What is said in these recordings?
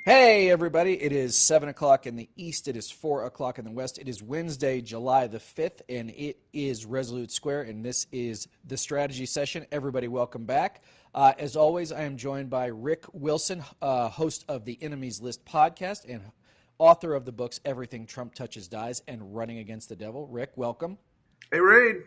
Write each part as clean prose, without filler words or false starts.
Hey, everybody. It is 7 o'clock in the East. It is 4 o'clock in the West. It is Wednesday, July the 5th, and it is Resolute Square, and this is the strategy session. Everybody, welcome back. As always, I am joined by Rick Wilson, host of the Enemies List podcast and author of the books Everything Trump Touches Dies and Running Against the Devil. Rick, welcome. Hey, Reed.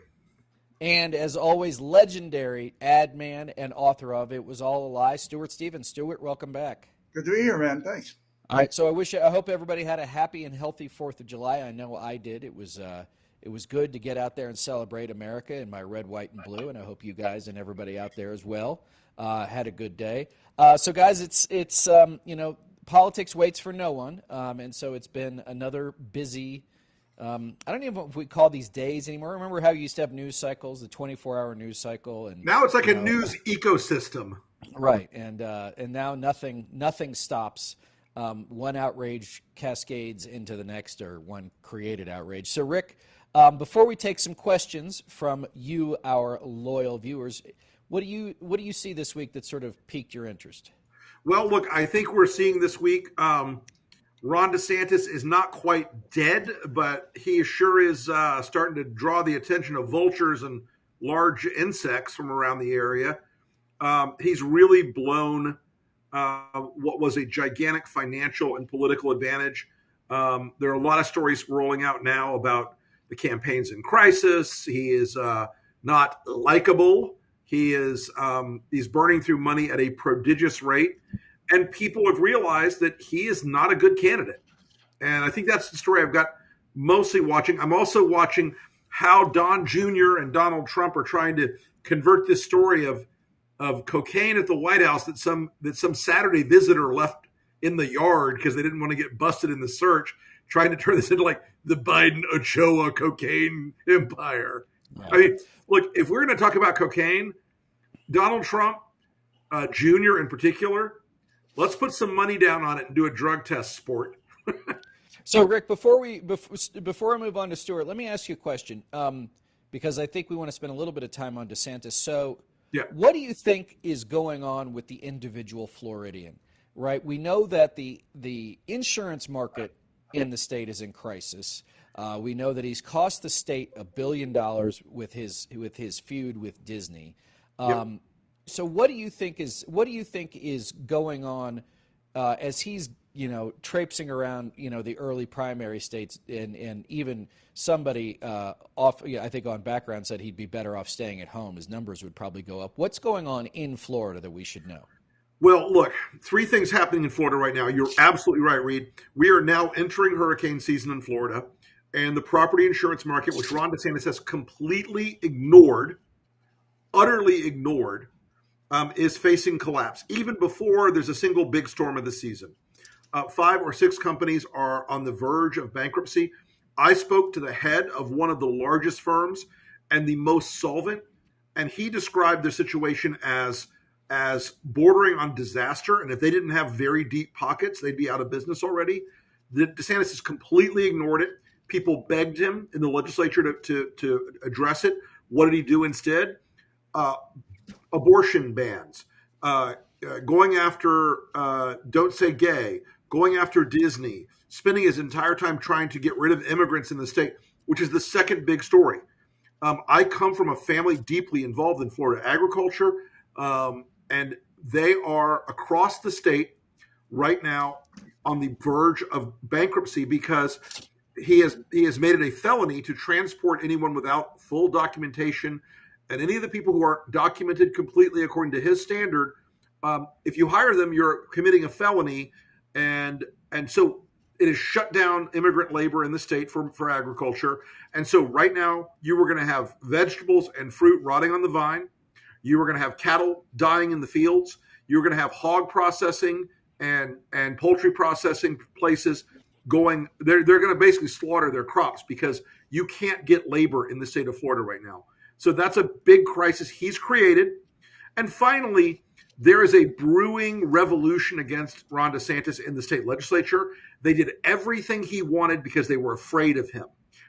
And as always, legendary ad man and author of It Was All a Lie, Stuart Stevens. Stuart, welcome back. Good to be here, man. Thanks. All right, so I hope everybody had a happy and healthy 4th of July. I know I did. It was good to get out there and celebrate America in my red, white, and blue, and I hope you guys and everybody out there as well had a good day. So, guys, it's politics waits for no one, and so it's been another busy. I don't even know if we call these days anymore. Remember how you used to have news cycles, the 24-hour news cycle, and now it's like a news ecosystem. Right, and now nothing stops. One outrage cascades into the next, or one created outrage. So, Rick, before we take some questions from you, our loyal viewers, what do you see this week that sort of piqued your interest? Well, look, I think we're seeing this week. Ron DeSantis is not quite dead, but he sure is starting to draw the attention of vultures and large insects from around the area. He's really blown what was a gigantic financial and political advantage. There are a lot of stories rolling out now about the campaign's in crisis. He is not likable. He's burning through money at a prodigious rate. And people have realized that he is not a good candidate. And I think that's the story I've got mostly watching. I'm also watching how Don Jr. and Donald Trump are trying to convert this story of cocaine at the White House that some Saturday visitor left in the yard because they didn't want to get busted in the search, trying to turn this into like the Biden Ochoa cocaine empire. Yeah. I mean, look, if we're going to talk about cocaine, Donald Trump Jr. in particular, let's put some money down on it and do a drug test sport. So, Rick, before I move on to Stuart, let me ask you a question because I think we want to spend a little bit of time on DeSantis. So, yeah. What do you think is going on with the individual Floridian, right? We know that the insurance market in the state is in crisis. We know that he's cost the state $1 billion with his feud with Disney. So what do you think is going on as he's traipsing around the early primary states and even somebody I think on background said he'd be better off staying at home. His numbers would probably go up. What's going on in Florida that we should know? Well, look, 3 things happening in Florida right now. You're absolutely right, Reed. We are now entering hurricane season in Florida, and the property insurance market, which Ron DeSantis has completely ignored, utterly ignored, is facing collapse. Even before there's a single big storm of the season. 5 or 6 companies are on the verge of bankruptcy. I spoke to the head of one of the largest firms and the most solvent, and he described their situation as bordering on disaster. And if they didn't have very deep pockets, they'd be out of business already. DeSantis has completely ignored it. People begged him in the legislature to address it. What did he do instead? Abortion bans, going after Don't Say Gay, going after Disney, spending his entire time trying to get rid of immigrants in the state, which is the second big story. I come from a family deeply involved in Florida agriculture, and they are across the state right now on the verge of bankruptcy because he has made it a felony to transport anyone without full documentation. And any of the people who are documented completely according to his standard, if you hire them, you're committing a felony. And so it has shut down immigrant labor in the state for agriculture. And so right now, you were going to have vegetables and fruit rotting on the vine. You were going to have cattle dying in the fields. You were going to have hog processing and poultry processing places going. They're going to basically slaughter their crops because you can't get labor in the state of Florida right now. So that's a big crisis he's created. And finally, there is a brewing revolution against Ron DeSantis in the state legislature. They did everything he wanted because they were afraid of him.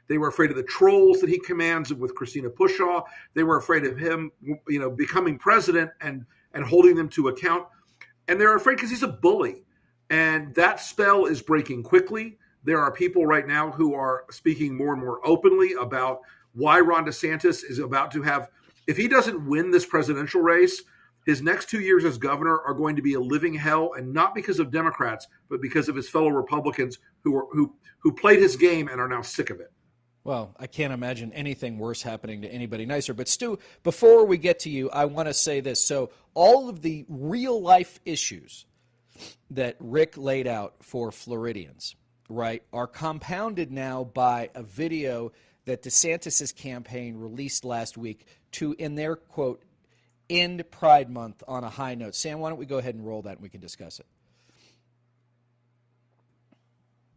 They were afraid of the trolls that he commands with Christina Pushaw. They were afraid of him, becoming president and holding them to account. And they're afraid because he's a bully. And that spell is breaking quickly. There are people right now who are speaking more and more openly about why Ron DeSantis is about to have, if he doesn't win this presidential race, his next 2 years as governor are going to be a living hell, and not because of Democrats, but because of his fellow Republicans who played his game and are now sick of it. Well, I can't imagine anything worse happening to anybody nicer. But Stu, before we get to you, I want to say this. So all of the real life issues that Rick laid out for Floridians, right, are compounded now by a video that DeSantis' campaign released last week to, in their quote, end Pride Month on a high note. Sam, why don't we go ahead and roll that and we can discuss it.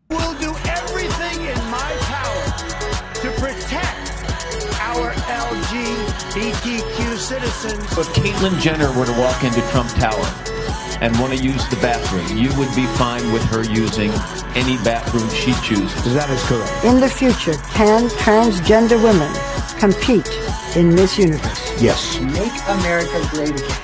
Will do everything in my power to protect our LGBTQ citizens. If Caitlyn Jenner were to walk into Trump Tower and want to use the bathroom, you would be fine with her using any bathroom she chooses. That is correct. In the future, can transgender women compete in Miss Universe? Yes. Make America great again.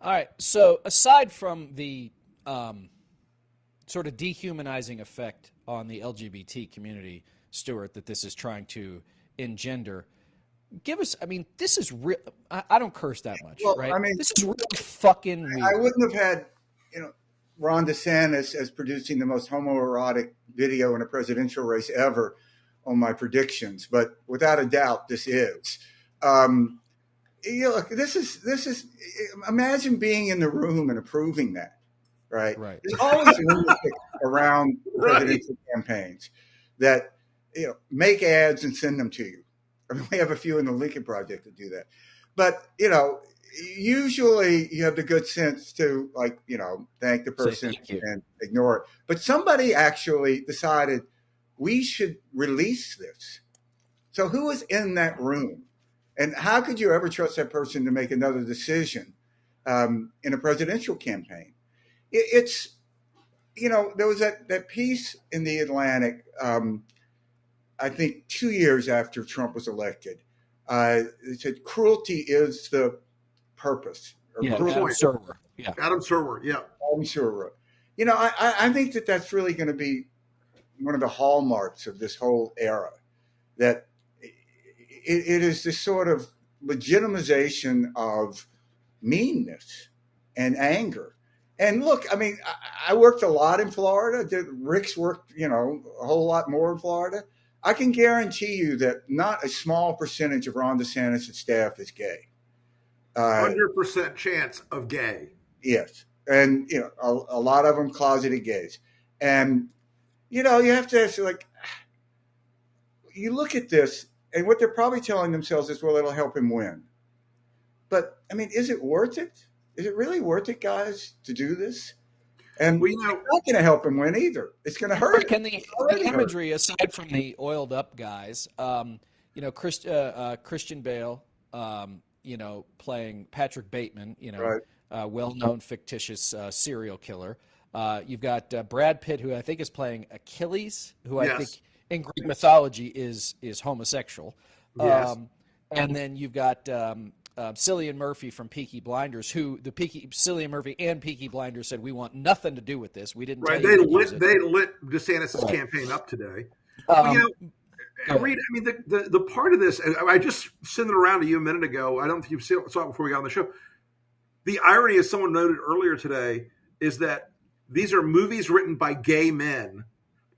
All right. So aside from the sort of dehumanizing effect on the LGBT community, Stuart, that this is trying to engender, give us, I mean, this is real. I don't curse that much, Well, right? I mean, this is really fucking weird. I wouldn't have had, Ron DeSantis as producing the most homoerotic video in a presidential race ever on my predictions, but without a doubt, this is. Look, this is. Imagine being in the room and approving that, right? Right. There's always lunatic around presidential campaigns that make ads and send them to you. I mean, we have a few in the Lincoln Project that do that, but usually you have the good sense to thank the person and ignore it. But somebody actually decided we should release this. So who was in that room? And how could you ever trust that person to make another decision in a presidential campaign? It's there was that piece in the Atlantic, I think 2 years after Trump was elected. It said cruelty is the purpose. Adam Serwer. Yeah. Adam Serwer. Yeah. Adam Serwer. I think that's really going to be one of the hallmarks of this whole era, that it is this sort of legitimization of meanness and anger. And look, I mean, I worked a lot in Florida. Rick's worked, a whole lot more in Florida. I can guarantee you that not a small percentage of Ron DeSantis' staff is gay. 100% chance of gay. Yes. And, a lot of them closeted gays. And, you have to ask, you look at this, and what they're probably telling themselves is, well, it'll help him win. But, I mean, is it worth it? Is it really worth it, guys, to do this? And it's not going to help him win either. It's going to hurt him. And the imagery, aside from the oiled up guys, Christian Bale, playing Patrick Bateman, right. Well-known fictitious serial killer. You've got Brad Pitt, who I think is playing Achilles, who I think in Greek mythology is homosexual. Yes. And then you've got Cillian Murphy from Peaky Blinders, who Cillian Murphy and Peaky Blinders said, we want nothing to do with this. We didn't. Right. They lit DeSantis' campaign up today. Reed, I mean, the part of this, and I just sent it around to you a minute ago. I don't think you saw it before we got on the show. The irony, as someone noted earlier today, is that these are movies written by gay men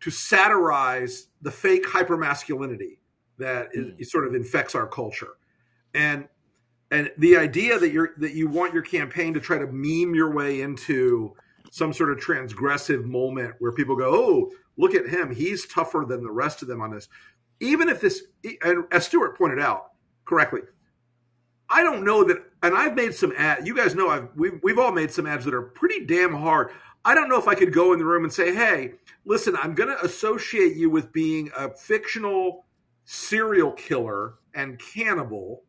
to satirize the fake hypermasculinity that sort of infects our culture. And And the idea that you want your campaign to try to meme your way into some sort of transgressive moment where people go, "Oh, look at him. He's tougher than the rest of them on this." Even if this, and as Stuart pointed out correctly, I don't know that, and I've made some ads. You guys know we've all made some ads that are pretty damn hard. I don't know if I could go in the room and say, "Hey, listen, I'm going to associate you with being a fictional serial killer and cannibal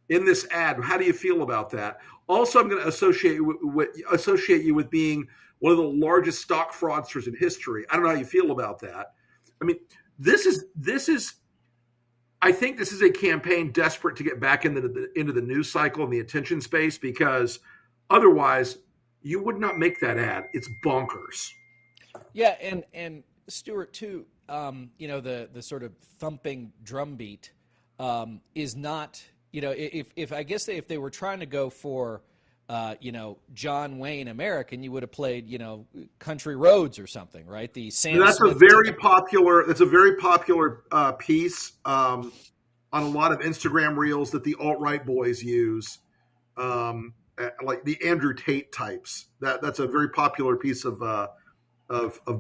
in this ad. How do you feel about that?" Also, I'm going to associate you with being one of the largest stock fraudsters in history. I don't know how you feel about that. I mean, this is. I think this is a campaign desperate to get back into the news cycle and the attention space, because otherwise you would not make that ad. It's bonkers. Yeah, and Stuart too. The sort of thumping drum beat is not. If I guess if they were trying to go for, John Wayne American, you would have played, Country Roads or something, right? The Sam That's Smith. a very popular piece on a lot of Instagram reels that the alt-right boys use, like the Andrew Tate types. That's a very popular piece of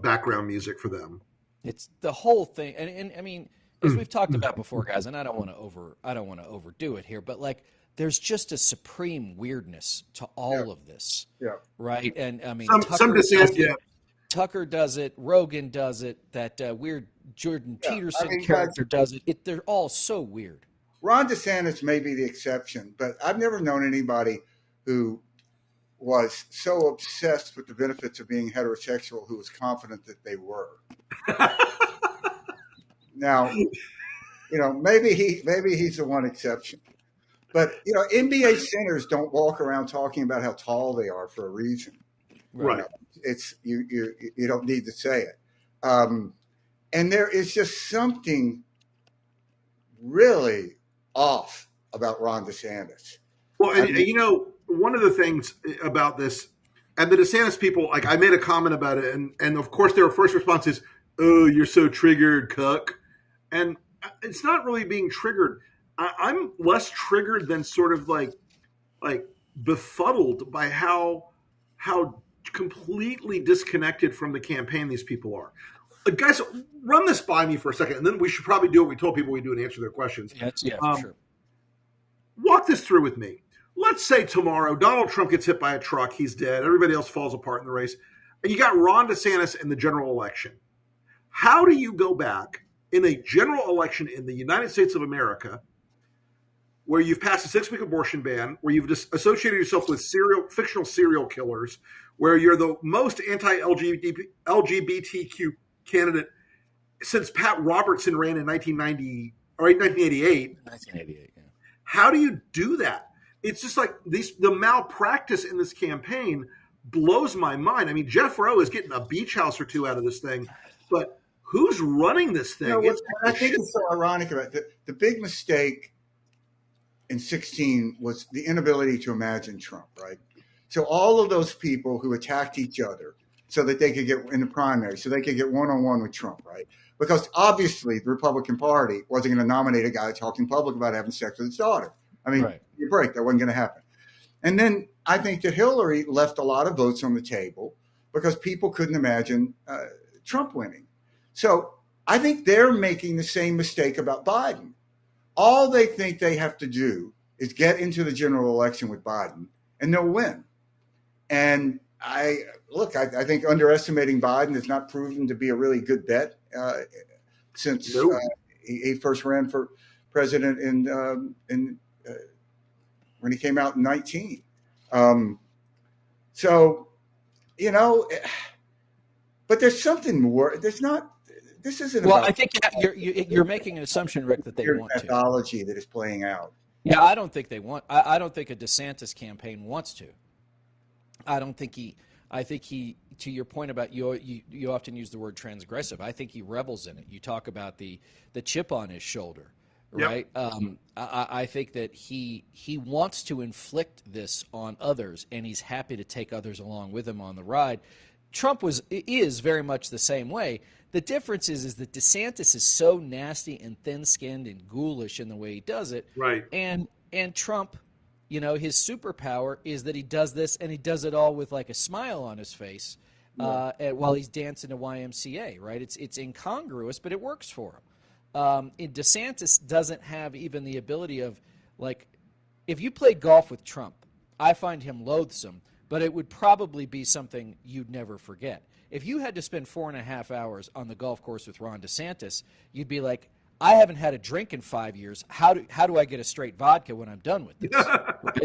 background music for them. It's the whole thing, and I mean, as we've talked about before, guys, and I don't want to overdo it here, but like, there's just a supreme weirdness to all of this, right? And I mean, Tucker does it, Rogan does it, that weird Jordan Peterson character does it. They're all so weird. Ron DeSantis may be the exception, but I've never known anybody who was so obsessed with the benefits of being heterosexual who was confident that they were. Now, maybe he's the one exception. But, NBA centers don't walk around talking about how tall they are for a reason. Right. It's you don't need to say it. And there is just something really off about Ron DeSantis. Well, and one of the things about this, and the DeSantis people, like, I made a comment about it, and of course their first response is, "Oh, you're so triggered, cuck." And it's not really being triggered. I'm less triggered than sort of like befuddled by how completely disconnected from the campaign these people are. Guys, run this by me for a second, and then we should probably do what we told people we do and answer their questions. For sure. Walk this through with me. Let's say tomorrow Donald Trump gets hit by a truck, he's dead, everybody else falls apart in the race, and you got Ron DeSantis in the general election. How do you go back in a general election in the United States of America, where you've passed a 6-week abortion ban, where you've just associated yourself with fictional serial killers, where you're the most anti-LGBTQ candidate since Pat Robertson ran in 1988? 1988, yeah. How do you do that? It's just like the malpractice in this campaign blows my mind. I mean, Jeff Rowe is getting a beach house or two out of this thing, but who's running this thing? I think it's so ironic about it. The big mistake in 2016 was the inability to imagine Trump, right? So all of those people who attacked each other so that they could get in the primary, so they could get one-on-one with Trump, right? Because obviously the Republican Party wasn't going to nominate a guy talking in public about having sex with his daughter. I mean, you break, that wasn't going to happen. And then I think that Hillary left a lot of votes on the table because people couldn't imagine Trump winning. So I think they're making the same mistake about Biden. All they think they have to do is get into the general election with Biden, and they'll win. And I think underestimating Biden has not proven to be a really good bet since he first ran for president in when he came out in 19. But there's something more. There's not. This isn't. Well, I think you're making an assumption, Rick, that they want pathology that is playing out. Yeah, I don't think they want. I don't think a DeSantis campaign wants to. I think he. To your point about you often use the word transgressive. I think he revels in it. You talk about the chip on his shoulder, right? Yep. I think that he wants to inflict this on others, and he's happy to take others along with him on the ride. Trump is very much the same way. The difference is that DeSantis is so nasty and thin-skinned and ghoulish in the way he does it. Right. And Trump his superpower is that he does this, and he does it all with like a smile on his face while he's dancing to YMCA, right? It's incongruous, but it works for him. DeSantis doesn't have even the ability of, like, if you played golf with Trump, I find him loathsome, but it would probably be something you'd never forget. If you had to spend 4.5 hours on the golf course with Ron DeSantis, you'd be like, I haven't had a drink in 5 years. How do I get a straight vodka when I'm done with this? Right?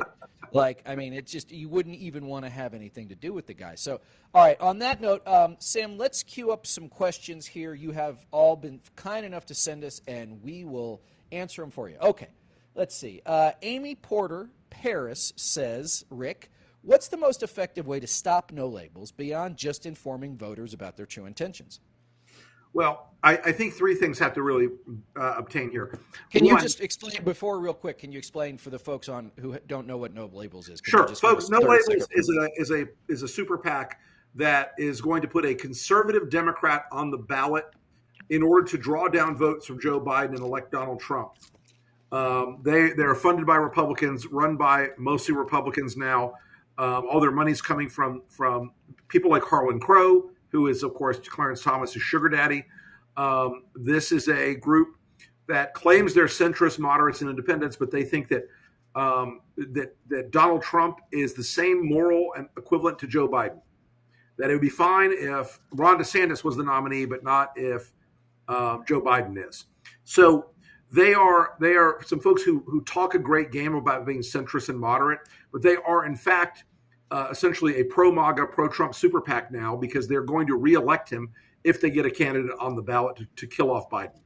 Like, I mean, it's just, you wouldn't even want to have anything to do with the guy. So, all right, on that note, Sam, let's queue up some questions here. You have all been kind enough to send us, and we will answer them for you. Okay, let's see. Amy Porter Paris says, Rick, what's the most effective way to stop no labels beyond just informing voters about their true intentions? Well, I think three things have to really obtain here. Can you just explain real quick? Can you explain for the folks who don't know what no labels is? Sure, folks. No labels is a super PAC that is going to put a conservative Democrat on the ballot in order to draw down votes from Joe Biden and elect Donald Trump. They're funded by Republicans, run by mostly Republicans now. All their money's coming from people like Harlan Crow, who is, of course, Clarence Thomas's sugar daddy. This is a group that claims they're centrist, moderates, and independents, but they think that that Donald Trump is the same moral and equivalent to Joe Biden. That it would be fine if Ron DeSantis was the nominee, but not if Joe Biden is. So they are some folks who talk a great game about being centrist and moderate, but they are, in fact, essentially a pro-MAGA, pro-Trump super PAC now, because they're going to reelect him if they get a candidate on the ballot to kill off Biden.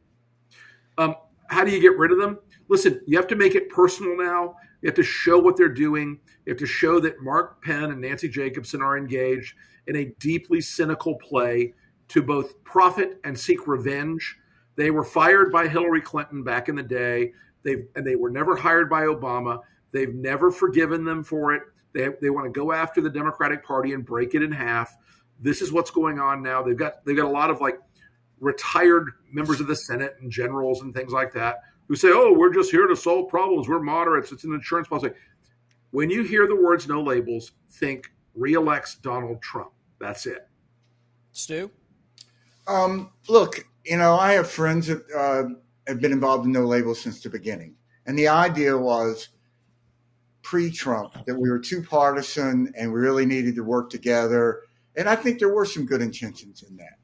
How do you get rid of them? Listen, you have to make it personal now. You have to show what they're doing. You have to show that Mark Penn and Nancy Jacobson are engaged in a deeply cynical play to both profit and seek revenge. They were fired by Hillary Clinton back in the day. They were never hired by Obama. They've never forgiven them for it. They want to go after the Democratic Party and break it in half. This is what's going on now. They've got a lot of like retired members of the Senate and generals and things like that who say, "Oh, we're just here to solve problems. We're moderates. It's an insurance policy." When you hear the words "no labels," think reelects Donald Trump. That's it. Stu? Look, I have friends that have been involved in no labels since the beginning, and the idea was pre-Trump that we were too partisan and we really needed to work together. And I think there were some good intentions in that.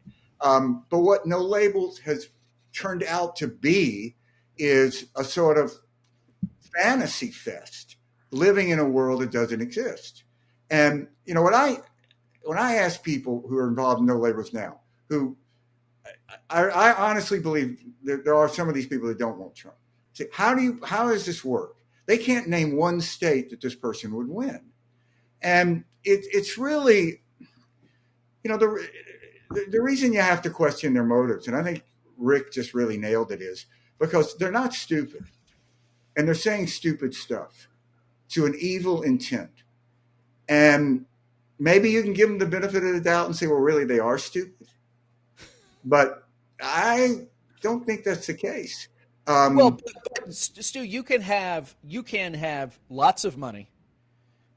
But what no labels has turned out to be is a sort of fantasy fest, living in a world that doesn't exist. And when I ask people who are involved in no labels now, who I honestly believe that there are some of these people that don't want Trump. Say, how does this work? They can't name one state that this person would win. And it's really, the reason you have to question their motives, and I think Rick just really nailed it, is because they're not stupid. And they're saying stupid stuff to an evil intent. And maybe you can give them the benefit of the doubt and say, well, really, they are stupid. But I don't think that's the case. But Stu, you can have lots of money,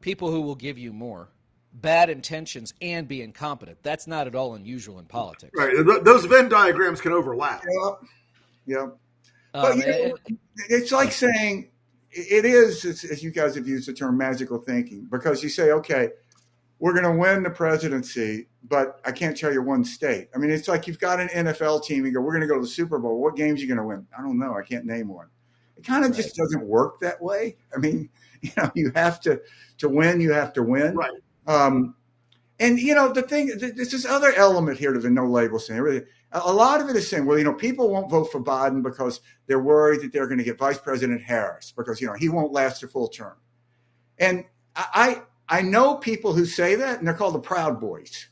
people who will give you more, bad intentions, and be incompetent. That's not at all unusual in politics. Right. Those Venn diagrams can overlap. Yeah. But it's like saying it is, as you guys have used the term, magical thinking, because you say, okay, we're going to win the presidency, but I can't tell you one state. I mean, it's like you've got an NFL team. You go, we're going to go to the Super Bowl. What games are you going to win? I don't know. I can't name one. It kind of just doesn't work that way. I mean, you have to win. You have to win. Right. And, the thing, there's this other element here to the no label thing. A lot of it is saying, well, people won't vote for Biden because they're worried that they're going to get Vice President Harris because, he won't last a full term. And I know people who say that, and they're called the Proud Boys.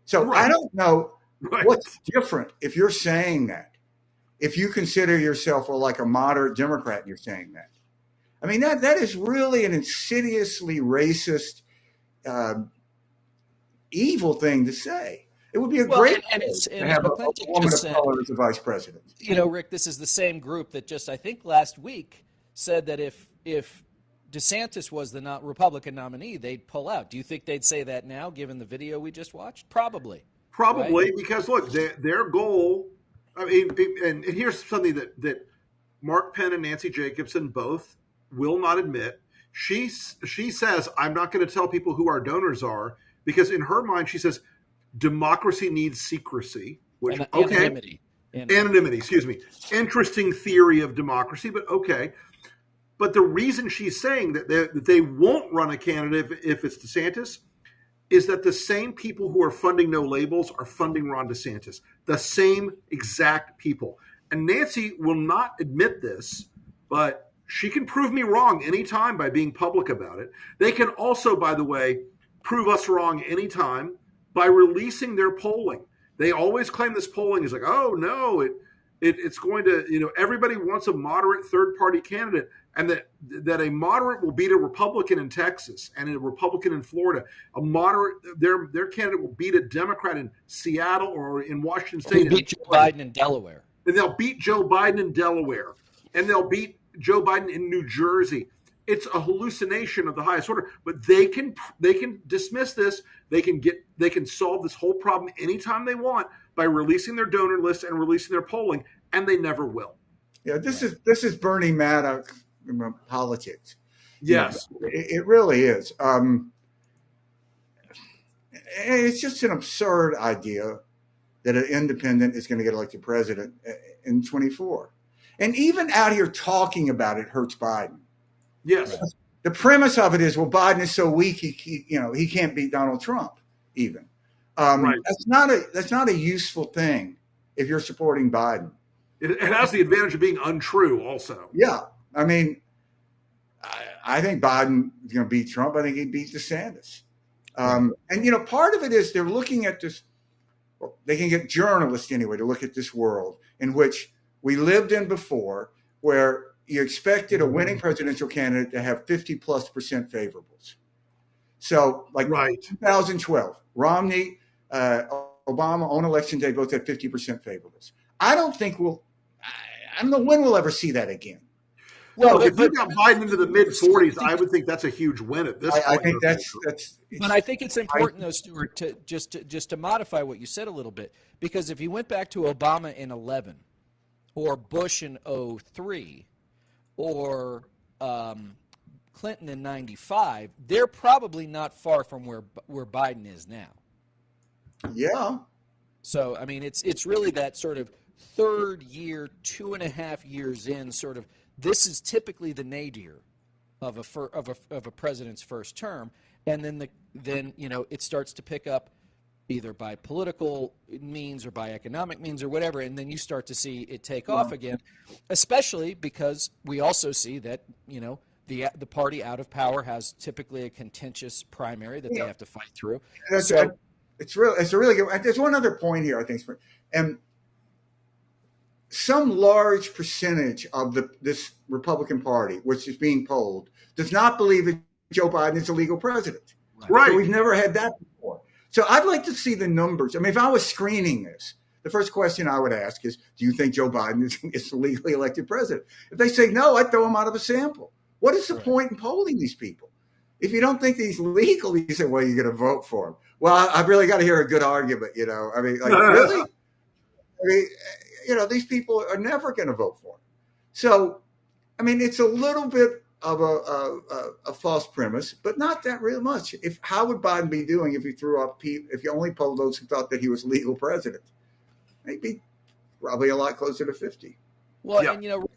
So I don't know what's different if you're saying that. If you consider yourself like a moderate Democrat, and you're saying that. I mean, that is really an insidiously racist, evil thing to say. It would be a great thing to have a woman of color as a vice president. Rick, this is the same group that just, I think last week, said that if DeSantis was the Republican nominee, they'd pull out. Do you think they'd say that now, given the video we just watched? Probably. Probably, right? Because look, their goal. I mean, and here's something that Mark Penn and Nancy Jacobson both will not admit. She says, I'm not going to tell people who our donors are, because in her mind, she says democracy needs secrecy, which Anonymity. Excuse me. Interesting theory of democracy, but okay. But the reason she's saying that they won't run a candidate if it's DeSantis is that the same people who are funding No Labels are funding Ron DeSantis. The same exact people. And Nancy will not admit this, but she can prove me wrong anytime by being public about it. They can also, by the way, prove us wrong anytime by releasing their polling. They always claim this polling is like, oh, no, it's going to, everybody wants a moderate third-party candidate, and that a moderate will beat a Republican in Texas and a Republican in Florida. A moderate, their candidate will beat a Democrat in Seattle or in Washington State. They'll beat Joe Biden in Delaware. And they'll beat Joe Biden in Delaware. And they'll beat Joe Biden in New Jersey. It's a hallucination of the highest order. But they can dismiss this. They can solve this whole problem anytime they want by releasing their donor list and releasing their polling, and they never will. Yeah, this is Bernie Maddox politics. Yes, it really is. It's just an absurd idea that an independent is going to get elected president in 24. And even out here talking about it hurts Biden. Yes. The premise of it is, well, Biden is so weak, he can't beat Donald Trump even. Right. That's not a useful thing if you're supporting Biden. It has the advantage of being untrue also. Yeah. I mean, I think Biden is going to beat Trump. I think he beat DeSantis. And, part of it is they're looking at this. Well, they can get journalists anyway to look at this world in which we lived in before, where you expected a winning presidential candidate to have 50+% favorables. So, like 2012, Romney, Obama on election day both had 50% favorables. I don't think I don't know when we'll ever see that again. Well, if you got Biden into the mid-40s, I would think that's a huge win at this point. I think that's. But I think it's important, though, Stuart, to just to modify what you said a little bit, because if you went back to Obama in 11, or Bush in 03, or Clinton in 95, they're probably not far from where Biden is now. Yeah. So I mean, it's really that sort of third year, 2.5 years in, sort of. This is typically the nadir of a president's first term, and then it starts to pick up either by political means or by economic means or whatever, and then you start to see it take off again, especially because we also see that the party out of power has typically a contentious primary that they have to fight through. It's a really good. There's one other point here, I think, and some large percentage of this Republican Party, which is being polled, does not believe that Joe Biden is a legal president. Right. So we've never had that before. So I'd like to see the numbers. I mean, if I was screening this, the first question I would ask is, do you think Joe Biden is a legally elected president? If they say no, I'd throw him out of a sample. What is the point in polling these people? If you don't think he's legal, you say, well, you're going to vote for him. Well, I've really got to hear a good argument, I mean, like, really? I mean, these people are never going to vote for him. So, I mean, it's a little bit of a false premise, but not that really much. How would Biden be doing if if you only polled those who thought that he was legal president? Maybe probably a lot closer to 50. Well, yeah. And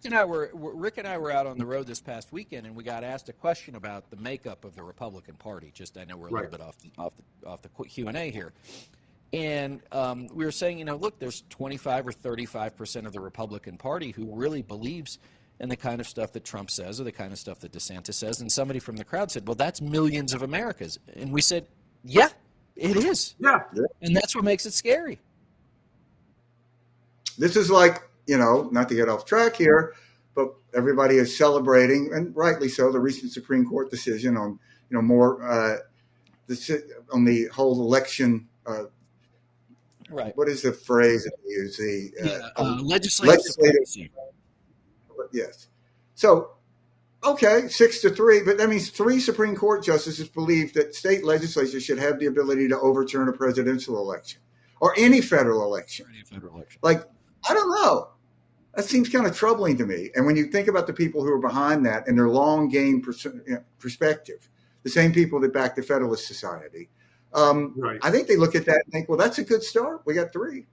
Rick and I were out on the road this past weekend, and we got asked a question about the makeup of the Republican Party. Just I know we're a little bit off the Q&A here. And we were saying, look, there's 25 or 35% of the Republican Party who really believes in the kind of stuff that Trump says or the kind of stuff that DeSantis says. And somebody from the crowd said, well, that's millions of Americans. And we said, yeah, it is. Yeah. And that's what makes it scary. This is like, not to get off track here, but everybody is celebrating, and rightly so, the recent Supreme Court decision on, more on the whole election. Right. What is the phrase that they use? Legislative supremacy. Yes. So, Okay, 6-3, but that means 3 Supreme Court justices believe that state legislatures should have the ability to overturn a presidential election or any federal election. Like, I don't know. That seems kind of troubling to me. And when you think about the people who are behind that and their long game perspective, the same people that back the Federalist Society, I think they look at that and think, well, that's a good start. We got 3.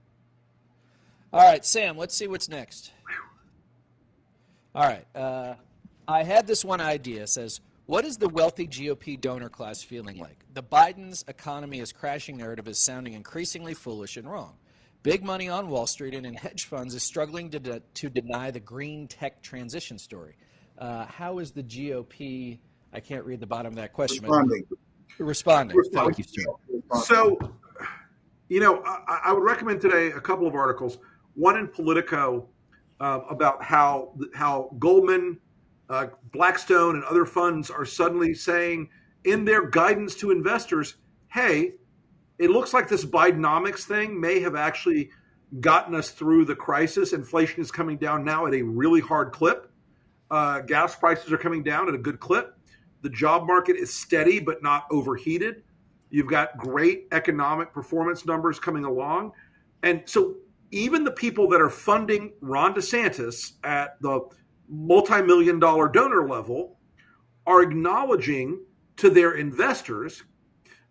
All right, Sam, let's see what's next. All right. I had this one idea. It says, what is the wealthy GOP donor class feeling like? The Biden's economy is crashing narrative is sounding increasingly foolish and wrong. Big money on Wall Street and in hedge funds is struggling to deny the green tech transition story. How is the GOP, I can't read the bottom of that question. Responding. Thank you, Stuart. So, I would recommend today a couple of articles. One in Politico about how Goldman, Blackstone, and other funds are suddenly saying in their guidance to investors, hey, it looks like this Bidenomics thing may have actually gotten us through the crisis. Inflation is coming down now at a really hard clip. Gas prices are coming down at a good clip. The job market is steady but not overheated. You've got great economic performance numbers coming along. And so even the people that are funding Ron DeSantis at the multi-million-dollar donor level are acknowledging to their investors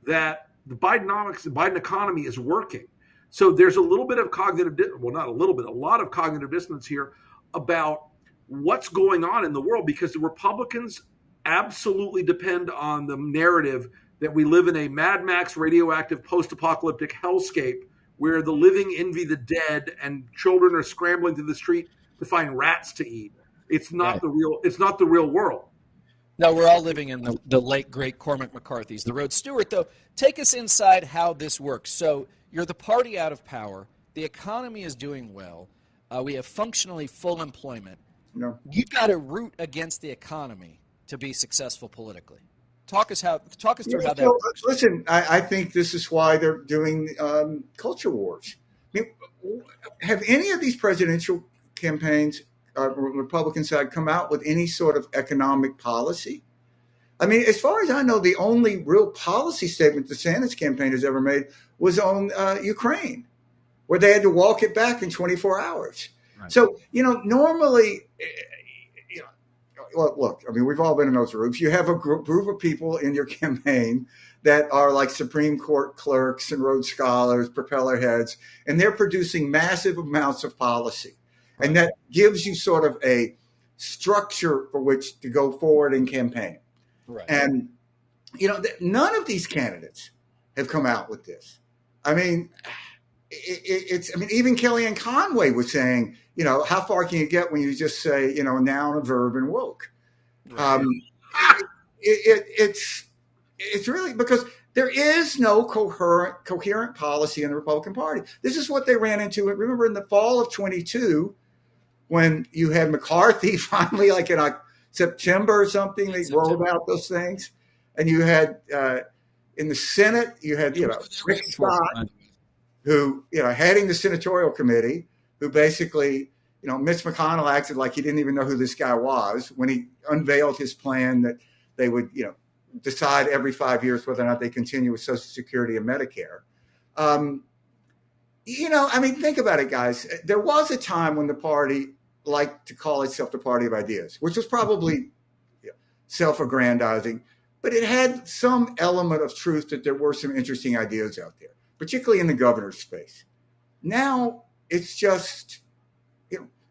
that the Biden economy is working. So there's a little bit of a lot of cognitive dissonance here about what's going on in the world, because the Republicans absolutely depend on the narrative that we live in a Mad Max radioactive post-apocalyptic hellscape where the living envy the dead and children are scrambling through the street to find rats to eat. It's not the real world. No, we're all living in the late, great Cormac McCarthy's The Road. Stuart, though, take us inside how this works. So you're the party out of power. The economy is doing well. We have functionally full employment. No. You've got to root against the economy to be successful politically. Talk us through how that works. Listen, I think this is why they're doing culture wars. I mean, have any of these presidential campaigns, Republican side, come out with any sort of economic policy? I mean, as far as I know, the only real policy statement the Sanders campaign has ever made was on Ukraine, where they had to walk it back in 24 hours. Right. So, normally, look, I mean, we've all been in those rooms. You have a group of people in your campaign that are like Supreme Court clerks and Rhodes Scholars, propeller heads, and they're producing massive amounts of policy. Right. And that gives you sort of a structure for which to go forward in campaign. Right. And, none of these candidates have come out with this. I mean, even Kellyanne Conway was saying, how far can you get when you just say, a noun, a verb, and woke? Right. It's really because there is no coherent policy in the Republican Party. This is what they ran into. Remember in the fall of 22, when you had McCarthy finally, like in September or something, they rolled out those things. And you had in the Senate, you had, Rick Scott, who, heading the senatorial committee, who basically, Mitch McConnell acted like he didn't even know who this guy was when he unveiled his plan that they would, decide every 5 years whether or not they continue with Social Security and Medicare. Think about it, guys. There was a time when the party liked to call itself the party of ideas, which was probably self-aggrandizing, but it had some element of truth that there were some interesting ideas out there, particularly in the governor's space. Now it's just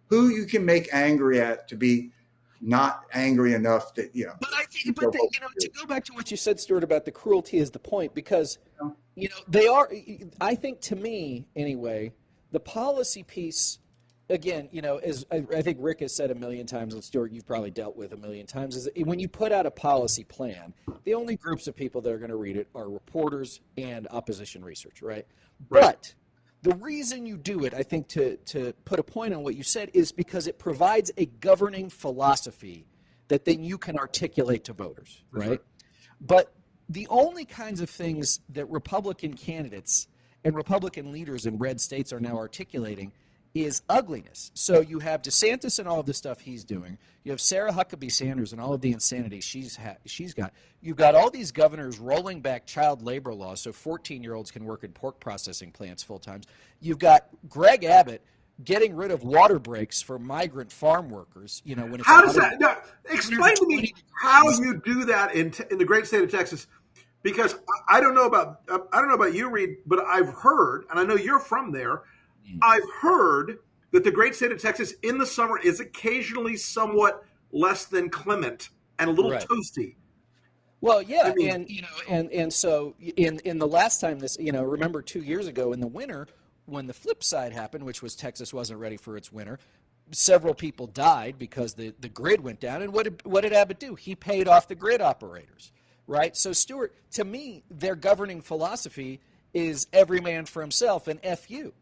who you can make angry at to be not angry enough that But I think, to go back to what you said, Stuart, about the cruelty is the point, because they are. I think, to me anyway, the policy piece. Again, as I think Rick has said a million times, and Stuart, you've probably dealt with a million times, is when you put out a policy plan, the only groups of people that are going to read it are reporters and opposition research, right? But the reason you do it, I think, to put a point on what you said, is because it provides a governing philosophy that then you can articulate to voters, right? But the only kinds of things that Republican candidates and Republican leaders in red states are now articulating is ugliness. So you have DeSantis and all of the stuff he's doing. You have Sarah Huckabee Sanders and all of the insanity she's got. You've got all these governors rolling back child labor laws so 14-year-olds can work in pork processing plants full time. You've got Greg Abbott getting rid of water breaks for migrant farm workers. You know, when it's how does that? Now, explain to me how you do that in the great state of Texas, because I don't know about you, Reed, but I've heard, and I know you're from there. I've heard that the great state of Texas in the summer is occasionally somewhat less than clement and a little toasty. Well, yeah, I mean, and so in the last time this, remember 2 years ago in the winter when the flip side happened, which was Texas wasn't ready for its winter, several people died because the grid went down. And what did Abbott do? He paid off the grid operators, right? So Stuart, to me, their governing philosophy is every man for himself and F you.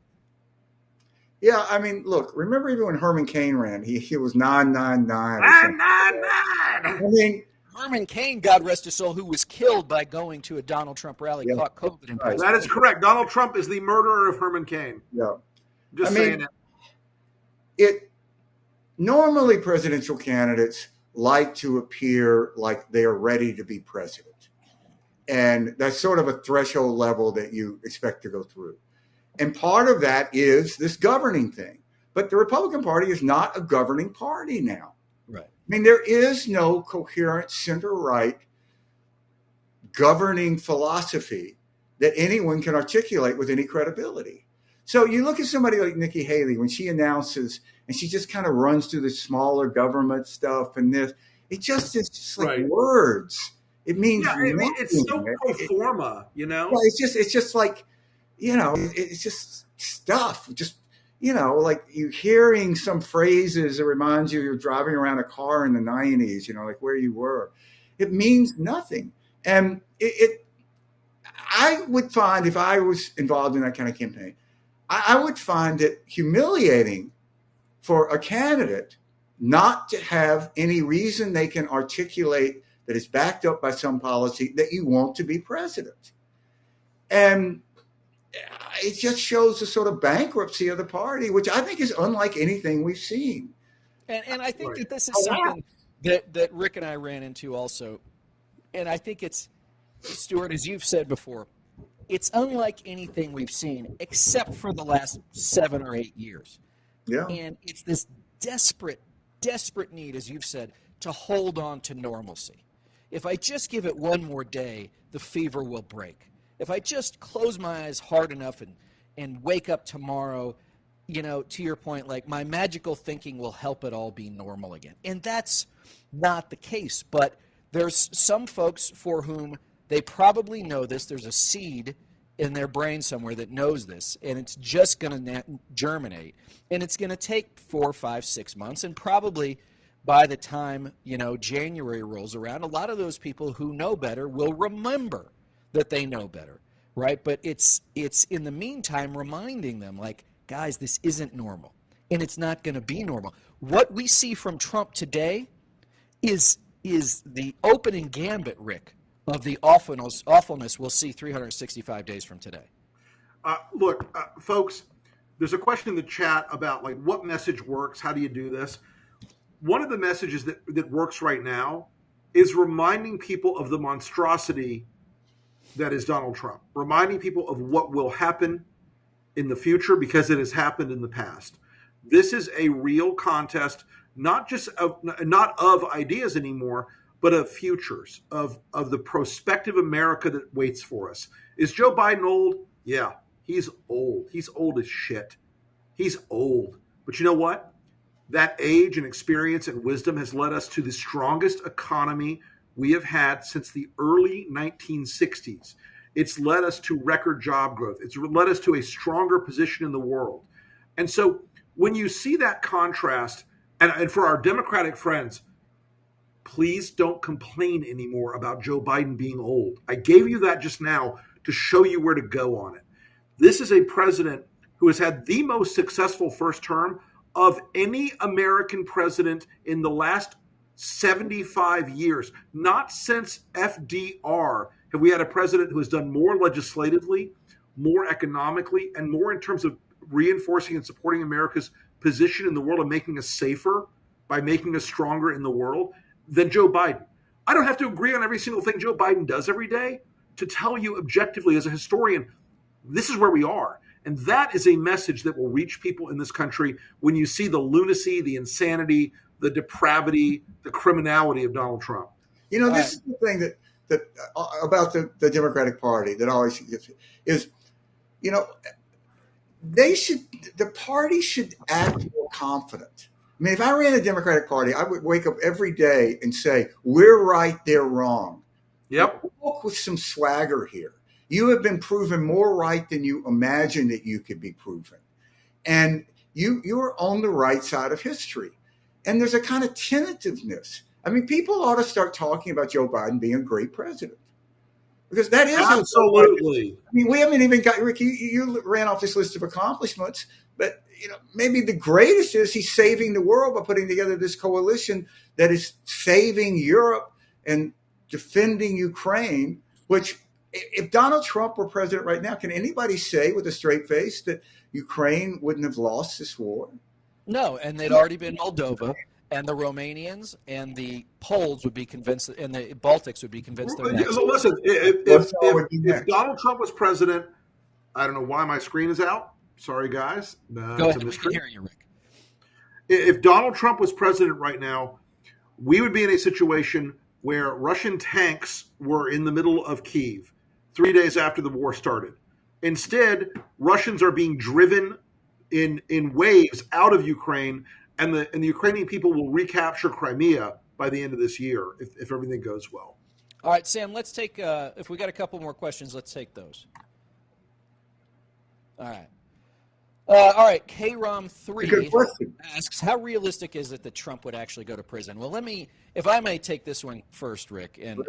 Yeah, I mean, look, remember even when Herman Cain ran, he was 999. 999. I mean, Herman Cain, God rest his soul, who was killed by going to a Donald Trump rally, caught COVID. And that is correct. Donald Trump is the murderer of Herman Cain. Yeah. Just saying it. Normally, presidential candidates like to appear like they are ready to be president. And that's sort of a threshold level that you expect to go through. And part of that is this governing thing. But the Republican Party is not a governing party now. Right. I mean, there is no coherent center-right governing philosophy that anyone can articulate with any credibility. So you look at somebody like Nikki Haley, when she announces, and she just kind of runs through the smaller government stuff and this, it's just like words. It means it's so pro forma, Yeah, it's just like, it's just stuff. Just, like you hearing some phrases that reminds you're driving around a car in the 90s, like where you were. It means nothing. And I would find, if I was involved in that kind of campaign, I would find it humiliating for a candidate not to have any reason they can articulate that is backed up by some policy that you want to be president. And it just shows the sort of bankruptcy of the party, which I think is unlike anything we've seen. And I think that this is something that Rick and I ran into also. And I think it's, Stuart, as you've said before, it's unlike anything we've seen except for the last 7 or 8 years. Yeah. And it's this desperate need, as you've said, to hold on to normalcy. If I just give it one more day, the fever will break. If I just close my eyes hard enough and wake up tomorrow, to your point, like my magical thinking will help it all be normal again. And that's not the case. But there's some folks for whom they probably know this. There's a seed in their brain somewhere that knows this, and it's just going to germinate. And it's going to take 4, 5, 6 months, and probably by the time, January rolls around, a lot of those people who know better will remember that they know better, right? But it's in the meantime reminding them, like, guys, this isn't normal, and it's not going to be normal. What we see from Trump today is the opening gambit, Rick, of the awfulness we'll see 365 days from today. Look, folks, there's a question in the chat about like what message works. How do you do this? One of the messages that works right now is reminding people of the monstrosity that is Donald Trump, reminding people of what will happen in the future because it has happened in the past. This is a real contest, not of ideas anymore, but of futures, of the prospective America that waits for us. Is Joe Biden old? Yeah, he's old. He's old as shit. He's old. But you know what? That age and experience and wisdom has led us to the strongest economy we have had since the early 1960s. It's led us to record job growth. It's led us to a stronger position in the world. And so when you see that contrast, and for our Democratic friends, please don't complain anymore about Joe Biden being old. I gave you that just now to show you where to go on it. This is a president who has had the most successful first term of any American president in the last 75 years. Not since FDR have we had a president who has done more legislatively, more economically, and more in terms of reinforcing and supporting America's position in the world and making us safer by making us stronger in the world than Joe Biden. I don't have to agree on every single thing Joe Biden does every day to tell you objectively as a historian, this is where we are. And that is a message that will reach people in this country when you see the lunacy, the insanity, the depravity, the criminality of Donald Trump. This is the thing that about the Democratic Party that always gets is, the party should act more confident. I mean, if I ran a Democratic Party, I would wake up every day and say, we're right, they're wrong. Yep. Walk with some swagger here. You have been proven more right than you imagined that you could be proven. And you are on the right side of history. And there's a kind of tentativeness. I mean, people ought to start talking about Joe Biden being a great president. Because that is absolutely. I mean, we haven't even got Rick. You ran off this list of accomplishments, but maybe the greatest is he's saving the world by putting together this coalition that is saving Europe and defending Ukraine. Which, if Donald Trump were president right now, can anybody say with a straight face that Ukraine wouldn't have lost this war? No, and they'd already been Moldova. And the Romanians and the Poles would be convinced, and the Baltics would be convinced they're next. Listen, if Donald Trump was president, I don't know why my screen is out. Sorry, guys. Go ahead. We can hear you, Rick. If Donald Trump was president right now, we would be in a situation where Russian tanks were in the middle of Kyiv 3 days after the war started. Instead, Russians are being driven in waves out of Ukraine. And the Ukrainian people will recapture Crimea by the end of this year if everything goes well. All right, Sam, let's take, if we got a couple more questions, let's take those. All right. All right, KROM3 asks, how realistic is it that Trump would actually go to prison? Well, if I may take this one first, Rick and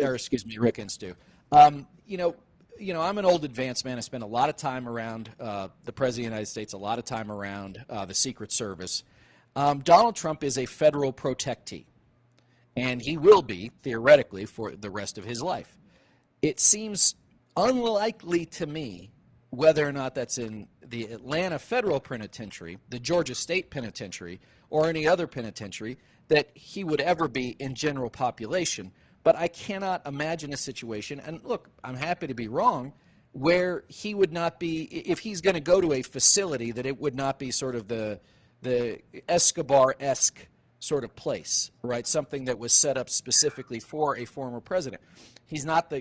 Stu. I'm an old advanced man. I spent a lot of time around the President of the United States, a lot of time around the Secret Service. Donald Trump is a federal protectee, and he will be, theoretically, for the rest of his life. It seems unlikely to me, whether or not that's in the Atlanta Federal Penitentiary, the Georgia State Penitentiary, or any other penitentiary, that he would ever be in general population. But I cannot imagine a situation, and look, I'm happy to be wrong, where he would not be, if he's going to go to a facility, that it would not be sort of the Escobar-esque sort of place, right? Something that was set up specifically for a former president. He's not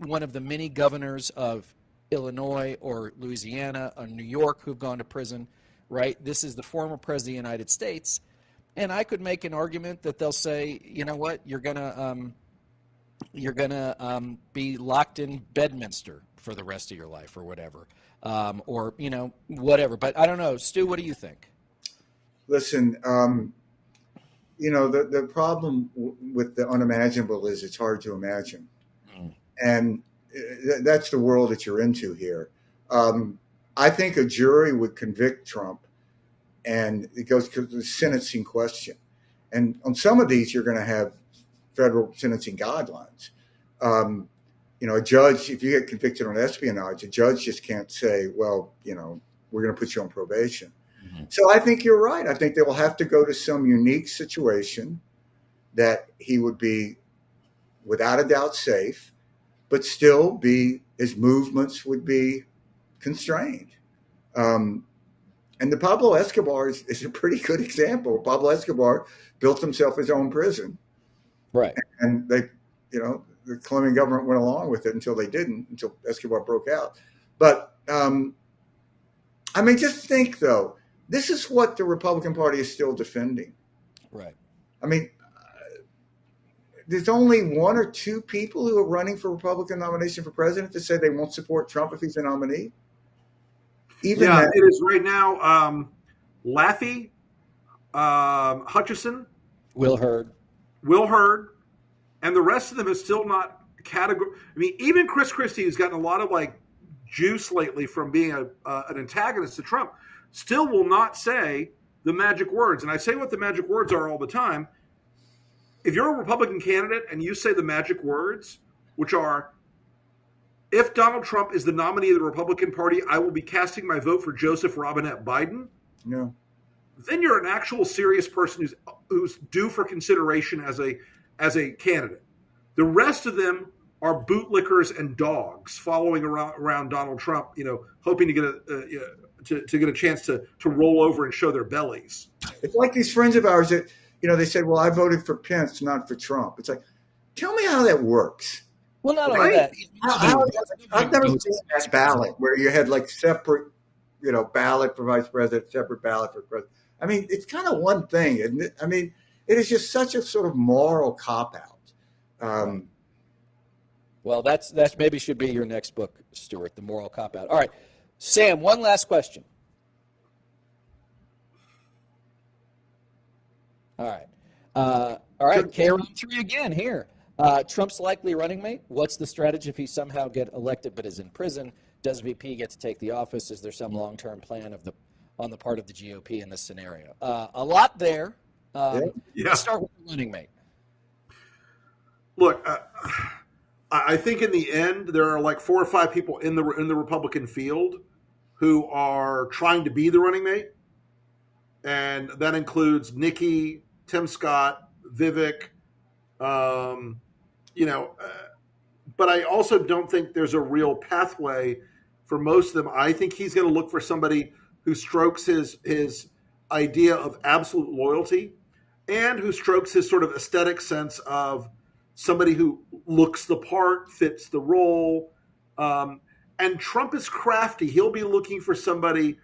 one of the many governors of Illinois or Louisiana or New York who've gone to prison, right? This is the former president of the United States. And I could make an argument that they'll say, you know what, you're gonna be locked in Bedminster for the rest of your life or whatever, or whatever. But I don't know, Stu, what do you think? Listen, the problem with the unimaginable is it's hard to imagine. And that's the world that you're into here. I think a jury would convict Trump, and it goes to the sentencing question. And on some of these, you're going to have federal sentencing guidelines. A judge, if you get convicted on espionage, a judge just can't say, well, we're going to put you on probation. So I think you're right. I think they will have to go to some unique situation that he would be, without a doubt, safe, but still his movements would be constrained. And the Pablo Escobar is a pretty good example. Pablo Escobar built himself his own prison. Right. And the Colombian government went along with it until Escobar broke out. But, just think, though, this is what the Republican Party is still defending. Right. There's only one or two people who are running for Republican nomination for president to say they won't support Trump if he's a nominee. It is right now. Laffey, Hutchison, Will Hurd, and the rest of them is still not category. Even Chris Christie, who's gotten a lot of juice lately from being an antagonist to Trump, still will not say the magic words. And I say what the magic words are all the time. If you're a Republican candidate and you say the magic words, which are If Donald Trump is the nominee of the Republican Party, I will be casting my vote for Joseph Robinette Biden. No. Then you're an actual serious person who's due for consideration as a candidate. The rest of them are bootlickers and dogs following around Donald Trump, hoping to get a chance to roll over and show their bellies. It's like these friends of ours that, they said, well, I voted for Pence, not for Trump. It's like, tell me how that works. Well, not only that. I've never seen that ballot where you had like separate, ballot for vice president, separate ballot for president. I mean, it's kind of one thing, isn't it? I mean, it is just such a sort of moral cop-out. Well, that's maybe should be your next book, Stuart, The Moral Cop-Out. All right. Sam, one last question. All right. All right, K-Round 3 again here. Trump's likely running mate. What's the strategy if he somehow get elected but is in prison? Does VP get to take the office? Is there some long-term plan on the part of the GOP in this scenario? A lot there. Let's start with the running mate. Look, I think in the end there are like 4 or 5 people in the Republican field who are trying to be the running mate, and that includes Nikki, Tim Scott, Vivek. But I also don't think there's a real pathway for most of them. I think he's going to look for somebody who strokes his idea of absolute loyalty and who strokes his sort of aesthetic sense of somebody who looks the part, fits the role. And Trump is crafty. He'll be looking for somebody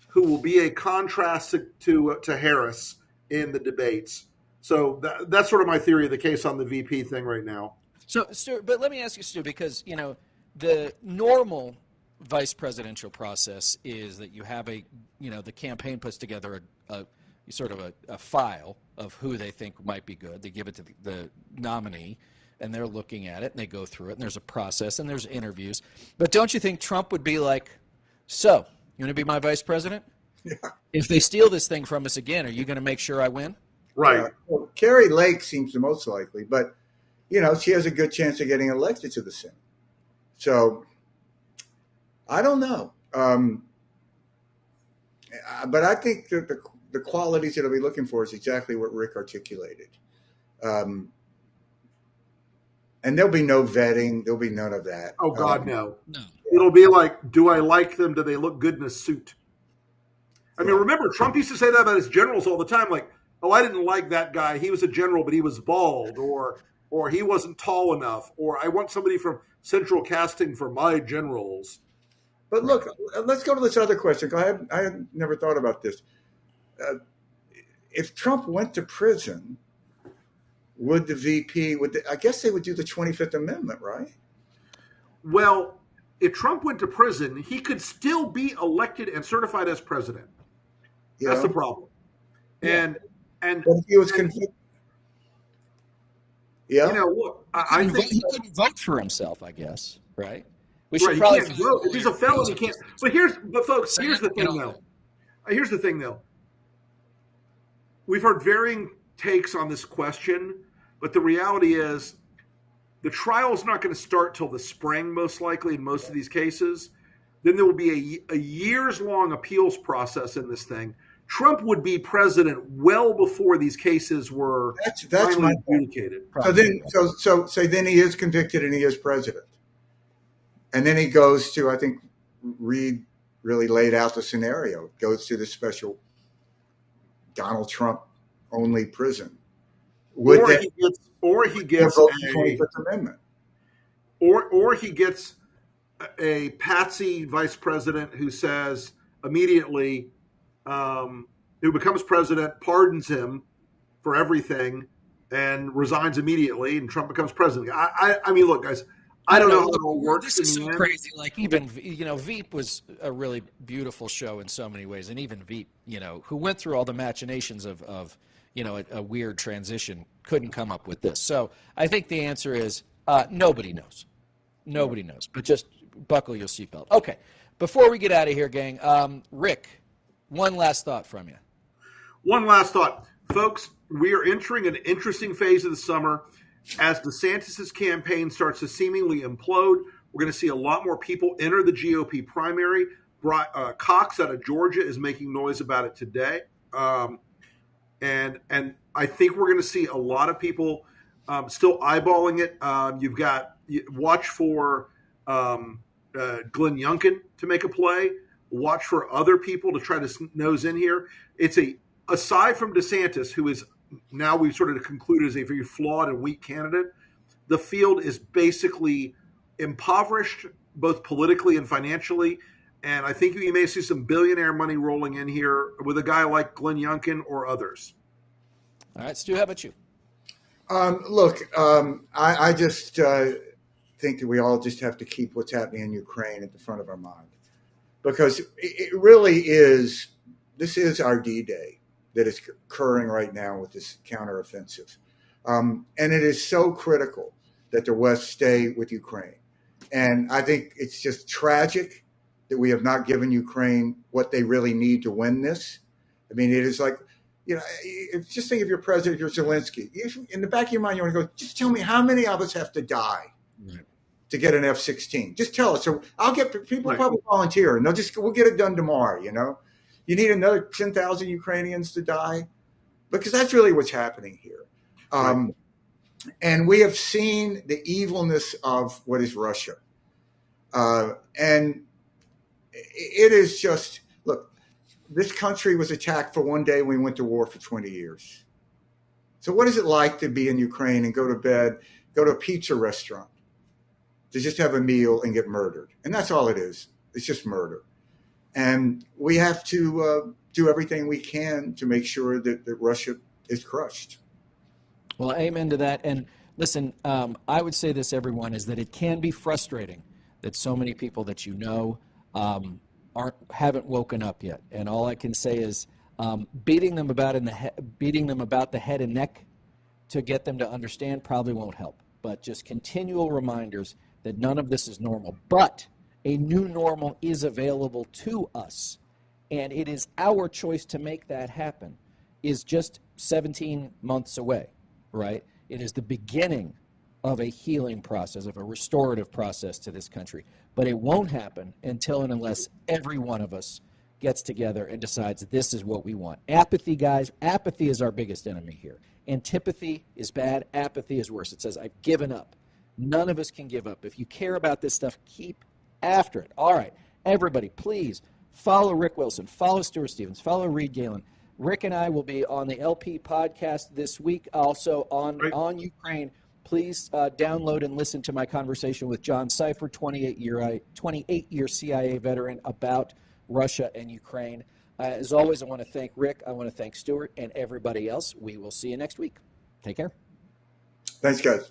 who will be a contrast to Harris in the debates. So that's sort of my theory of the case on the VP thing right now. So, Stuart, but let me ask you, Stu, because, the normal vice presidential process is that you have the campaign puts together a file of who they think might be good. They give it to the nominee, and they're looking at it, and they go through it, and there's a process, and there's interviews. But don't you think Trump would be like, so, you want to be my vice president? Yeah. If they steal this thing from us again, are you going to make sure I win? Right. Well, Carrie Lake seems the most likely, but, she has a good chance of getting elected to the Senate. So, I don't know. But I think that the qualities that he'll be looking for is exactly what Rick articulated. And there'll be no vetting. There'll be none of that. Oh, God, no. It'll be like, do I like them? Do they look good in a suit? I mean, remember, Trump used to say that about his generals all the time. Like, oh, I didn't like that guy. He was a general, but he was bald, or he wasn't tall enough, or I want somebody from central casting for my generals. But look, let's go to this other question. I had never thought about this. If Trump went to prison, would the VP, I guess they would do the 25th Amendment, right? Well, if Trump went to prison, he could still be elected and certified as president. That's the problem. And but if he was convicted. Yeah. Look, I think he couldn't vote for himself, I guess, right? We should probably can't vote. If he's a felon, he can't. But folks, here's the thing, though. Here's the thing, though. We've heard varying takes on this question, but the reality is the trial is not going to start till the spring, most likely, in most of these cases. Then there will be a years-long appeals process in this thing. Trump would be president well before these cases were finally adjudicated. So then he is convicted and he is president. And then he goes to, I think Reed really laid out the scenario, goes to the special Donald Trump only prison. Or he gets the 25th Amendment. Or he gets a patsy vice president who says immediately, who becomes president, pardons him for everything, and resigns immediately, and Trump becomes president. I mean, look, guys, I don't know how it all works. This is so crazy. Like, even, Veep was a really beautiful show in so many ways, and even Veep, who went through all the machinations of a weird transition, couldn't come up with this. So I think the answer is nobody knows. Nobody knows. But just buckle your seatbelt. Okay. Before we get out of here, gang, Rick, one last thought from you. One last thought. Folks, we are entering an interesting phase of the summer as DeSantis' campaign starts to seemingly implode. We're going to see a lot more people enter the GOP primary. Cox out of Georgia is making noise about it today. And I think we're going to see a lot of people still eyeballing it. Watch for Glenn Youngkin to make a play. Watch for other people to try to nose in here. Aside from DeSantis, who is now we've sort of concluded is a very flawed and weak candidate, the field is basically impoverished both politically and financially. And I think you may see some billionaire money rolling in here with a guy like Glenn Youngkin or others. All right, Stu, how about you? I just think that we all just have to keep what's happening in Ukraine at the front of our mind, because it really is. This is our D-Day that is occurring right now with this counteroffensive, and it is so critical that the West stay with Ukraine. And I think it's just tragic that we have not given Ukraine what they really need to win this. I mean, it is like, just think of your president, your Zelensky. In the back of your mind, you want to go, just tell me how many of us have to die to get an F-16. Just tell us. So I'll get people probably volunteer, and we'll get it done tomorrow. You need another 10,000 Ukrainians to die, because that's really what's happening here. And we have seen the evilness of what is Russia, and it is just, look, this country was attacked for one day. We went to war for 20 years. So what is it like to be in Ukraine and go to bed, go to a pizza restaurant, to just have a meal and get murdered? And that's all it is. It's just murder. And we have to do everything we can to make sure that Russia is crushed. Well, amen to that. And listen, I would say this, everyone, is that it can be frustrating that so many people that haven't woken up yet. And all I can say is beating them about the head and neck to get them to understand probably won't help. But just continual reminders that none of this is normal. But a new normal is available to us, and it is our choice to make that happen. Is just 17 months away, right? It is the beginning of a healing process, of a restorative process to this country. But it won't happen until and unless every one of us gets together and decides this is what we want. Apathy, guys, apathy is our biggest enemy here. Antipathy is bad. Apathy is worse. It says, I've given up. None of us can give up. If you care about this stuff, keep after it. All right, everybody, please follow Rick Wilson, follow Stuart Stevens, follow Reed Galen. Rick and I will be on the LP podcast this week, also on Ukraine. Please download and listen to my conversation with John Cipher, 28-year CIA veteran, about Russia and Ukraine. As always, I want to thank Rick. I want to thank Stuart and everybody else. We will see you next week. Take care. Thanks, guys.